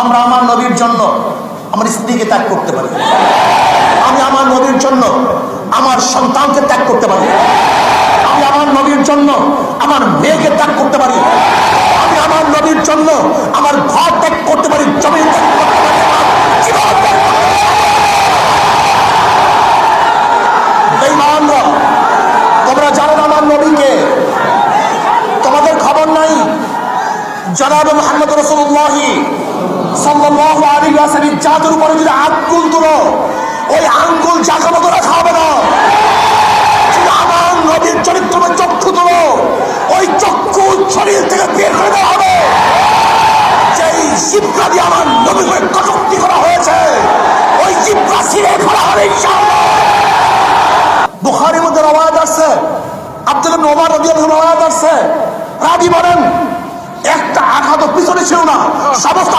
আমরা আমার নবীর জন্য আমার স্ত্রীকে ত্যাগ করতে পারি, আমি আমার নবীর জন্য আমার সন্তানকে ত্যাগ করতে পারি, আমি আমার নবীর জন্য আমার মেয়েকে ত্যাগ করতে পারি, আমি আমার নবীর জন্য আমার ঘর ত্যাগ করতে পারি, জমি ত্যাগ করতে পারি, জীবন ত্যাগ করতে পারি। বেঈমানরা, তোমরা জানো না আমার নবীকে? তোমাদের খবর নাই জনাব মুহাম্মদ রাসূলুল্লাহ সাল্লাল্লাহু আলাইহি ওয়াসাল্লামের জাতের উপরে যদি আঙ্গুল তুলো, ওই আঙ্গুল জাগানো তো রাখা হবে না। যদি আমার নবীর চরিত্রময় চক্ষু তুলো, ওই চক্ষু শরীর থেকে বের করে দেওয়া হবে। যেই জিহ্বা দিয়ে আমার নবীকে কটূক্তি করা হয়েছে, ওই জিহ্বা ছিঁড়ে ফেলা হবে ইনশাআল্লাহ। বুখারীর মধ্যে রওয়ায়াত আছে, আব্দুল্লাহ ইবনে ওমর রাদিয়াল্লাহু আনহু রওয়ায়াত আছে, রাবী বলেন একটা আঘাত পিছনে ছিল না, সমস্ত